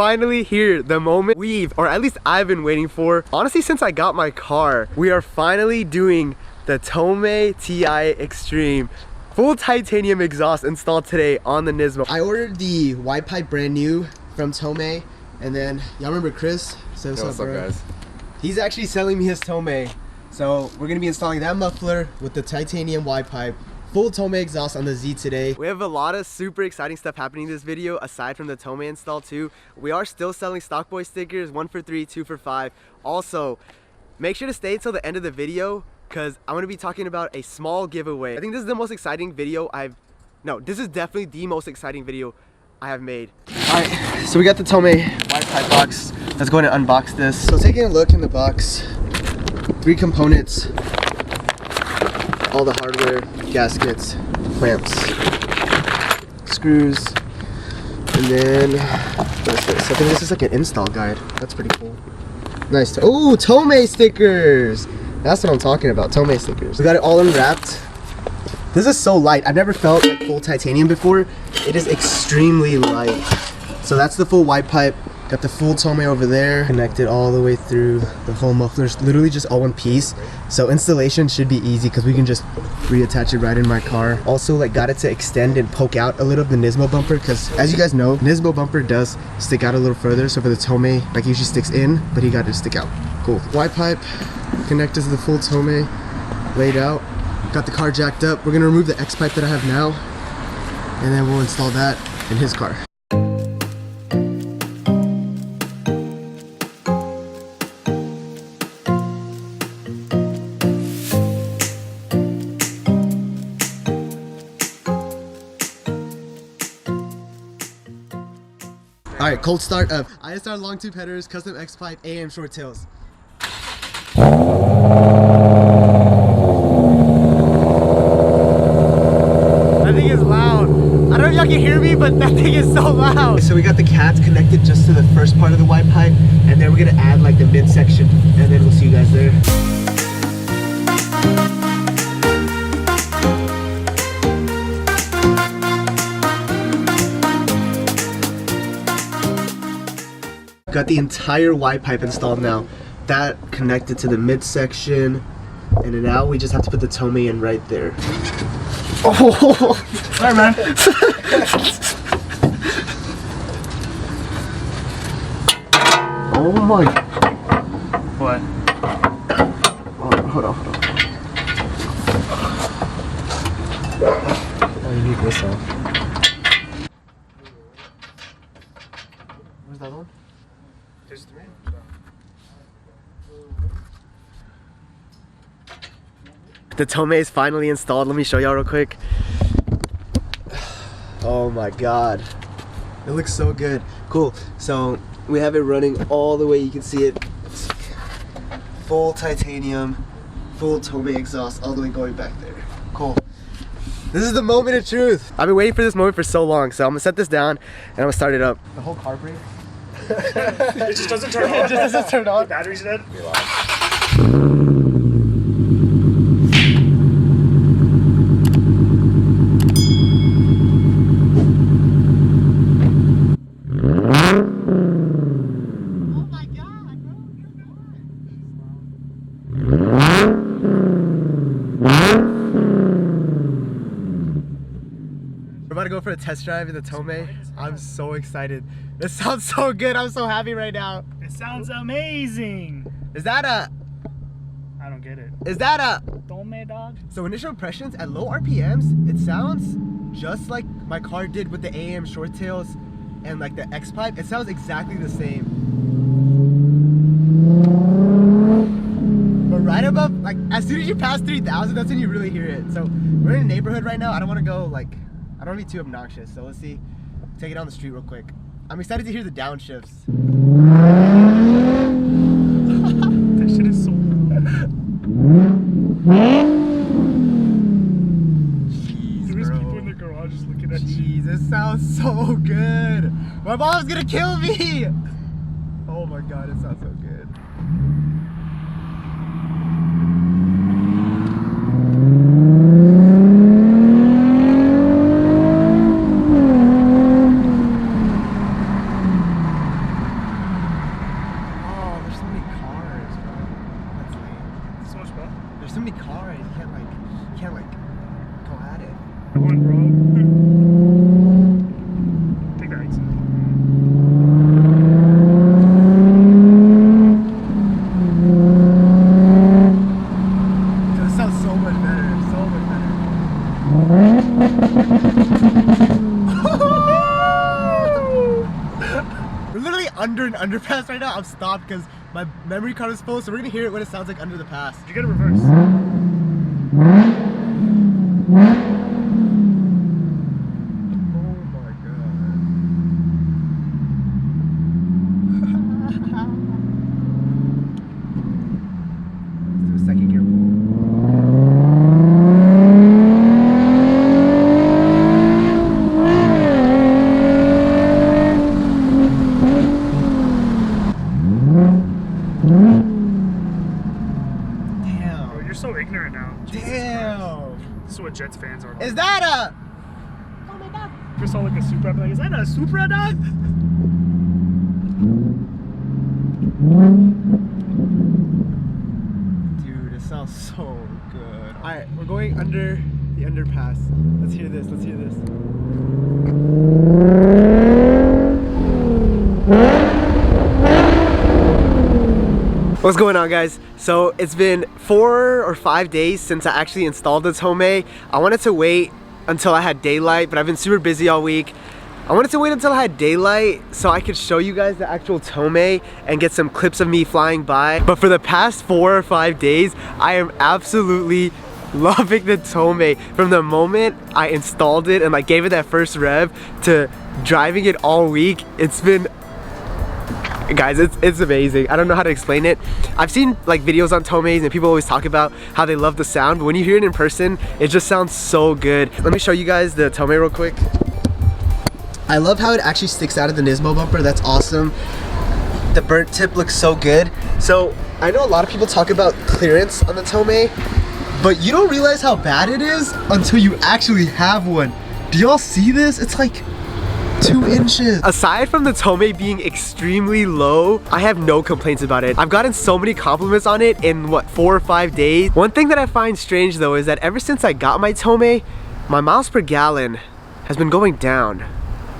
finally here. The moment or at least I've been waiting for. Honestly, since I got my car, we are finally doing the Tomei TI Extreme. Full titanium exhaust installed today on the Nismo. I ordered the Y pipe brand new from Tomei, and then y'all remember Chris? So what's up, guys? He's actually selling me his Tomei. So we're gonna be installing that muffler with the titanium Y pipe. Full Tomei exhaust on the Z today. We have a lot of super exciting stuff happening in this video aside from the Tomei install too. We are still selling StockBoys stickers, 1 for 3, 2 for 5. Also, make sure to stay until the end of the video because I'm going to be talking about a small giveaway. I think this is the most exciting video this is definitely the most exciting video I have made. Alright, so we got the Tomei Y pipe box. Let's go ahead and unbox this. So taking a look in the box, 3 components, all the hardware, gaskets, clamps, screws, and then, what is this? I think this is like an install guide. That's pretty cool. Nice. Oh, Tomei stickers! That's what I'm talking about, Tomei stickers. We got it all unwrapped. This is so light. I've never felt like full titanium before. It is extremely light. So that's the full Y pipe. Got the full Tomei over there, connected all the way through the whole muffler. It's literally just all one piece. So installation should be easy because we can just reattach it right in my car. Also, like, got it to extend and poke out a little of the Nismo bumper because, as you guys know, Nismo bumper does stick out a little further. So for the Tomei, like, usually sticks in, but he got it to stick out. Cool. Y pipe connected to the full Tomei, laid out. Got the car jacked up. We're gonna remove the X pipe that I have now, and then we'll install that in his car. Alright, cold start of ISR long tube headers, custom X pipe, AM short tails. That thing is loud. I don't know if y'all can hear me, but that thing is so loud. So we got the cats connected just to the first part of the Y pipe, and then we're gonna add like the mid section, and then we'll see you guys there. Got the entire Y pipe installed now. That connected to the midsection, and then now we just have to put the Tomei in right there. Oh, sorry, man. Oh my. What? Oh, hold on. Oh, you need this off. Where's the other one? There's 3. The Tomei is finally installed. Let me show y'all real quick. Oh my god. It looks so good. Cool. So we have it running all the way. You can see it. Full titanium, full Tomei exhaust all the way going back there. Cool. This is the moment of truth. I've been waiting for this moment for so long. So I'm gonna set this down and I'm gonna start it up. The whole car breaks. It just doesn't turn on. It just doesn't turn on. The battery's dead. Oh my god, we're about to go for a test drive in the Tomei. I'm so excited. This sounds so good. I'm so happy right now. It sounds amazing. Is that a... I don't get it. Is that a... Tomei, dog? So initial impressions, at low RPMs, it sounds just like my car did with the AM short tails and like the X pipe. It sounds exactly the same. But right above, like, as soon as you pass 3,000, that's when you really hear it. So we're in a neighborhood right now. I don't want to go, like, I don't want to be too obnoxious. So let's see, take it on the street real quick. I'm excited to hear the downshifts. That shit is so Jeez, There's bro. people in the garage just looking at you. Jeez, this sounds so good. My mom's gonna kill me. Oh my god, it sounds so good. There's so many cars. You can't like go at it. Come on, bro. Take that exit. Dude, it sounds so much better. So much better. We're literally under an underpass right now. I'm stopped because my memory card is full, so we're gonna hear what it sounds like under the pass. Did you get a reverse? Second gear pull. Damn. Bro, you're so ignorant now. Jesus Christ. Damn. This is what Jets fans are like. Is that a? Oh my god. If you saw like a Supra, I'd be like, is that a Supra, dog? Dude, it sounds so good. All right, we're going under the underpass. Let's hear this. Let's hear this. What's going on, guys? So it's been 4 or 5 days since I actually installed the Tomei. I wanted to wait until I had daylight, but I've been super busy all week. I wanted to wait until I had daylight so I could show you guys the actual Tomei and get some clips of me flying by. But for the past 4 or 5 days, I am absolutely loving the Tomei. From the moment I installed it and like gave it that first rev to driving it all week, it's been, guys, it's amazing. I don't know how to explain it. I've seen like videos on Tomeis and people always talk about how they love the sound, but when you hear it in person, it just sounds so good. Let me show you guys the Tomei real quick. I love how it actually sticks out of the Nismo bumper. That's awesome. The burnt tip looks so good. So I know a lot of people talk about clearance on the Tomei, but you don't realize how bad it is until you actually have one. Do y'all see this? It's like 2 inches. Aside from the Tomei being extremely low, I have no complaints about it. I've gotten so many compliments on it in what, 4 or 5 days. One thing that I find strange though is that ever since I got my Tomei, my miles per gallon has been going down.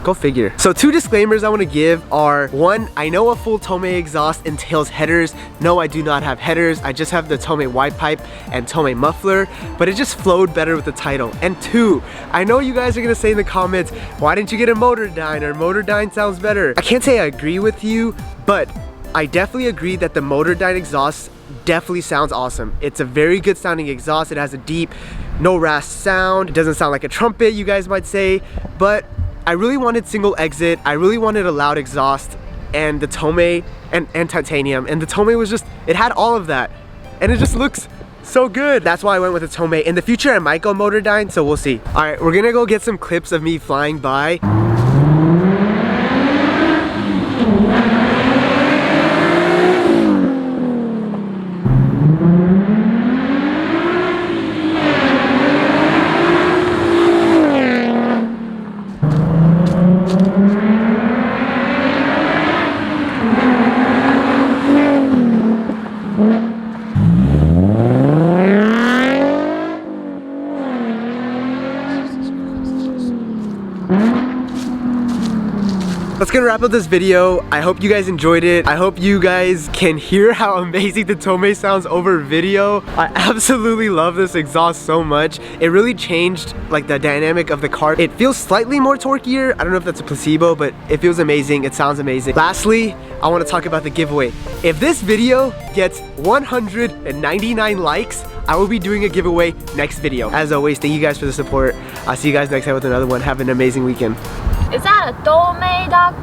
Go figure. So 2 disclaimers I want to give are, 1, I know a full Tomei exhaust entails headers. No, I do not have headers. I just have the Tomei wide pipe and Tomei muffler, but it just flowed better with the title. And 2, I know you guys are gonna say in the comments, why didn't you get a Motordyne, or Motordyne sounds better? I can't say I agree with you, but I definitely agree that the Motordyne exhaust definitely sounds awesome. It's a very good sounding exhaust. It has a deep, no rasp sound. It doesn't sound like a trumpet, you guys might say, but I really wanted single exit, I really wanted a loud exhaust, and the Tomei, and titanium, and the Tomei was just, it had all of that, and it just looks so good. That's why I went with the Tomei. In the future I might go Motordyne, so we'll see. Alright, we're gonna go get some clips of me flying by. That's gonna wrap up this video. I hope you guys enjoyed it. I hope you guys can hear how amazing the Tomei sounds over video. I absolutely love this exhaust so much. It really changed like the dynamic of the car. It feels slightly more torquier. I don't know if that's a placebo, but it feels amazing. It sounds amazing. Lastly, I want to talk about the giveaway. If this video gets 199 likes, I will be doing a giveaway next video. As always, thank you guys for the support. I'll see you guys next time with another one. Have an amazing weekend. Is that a Tomei dog?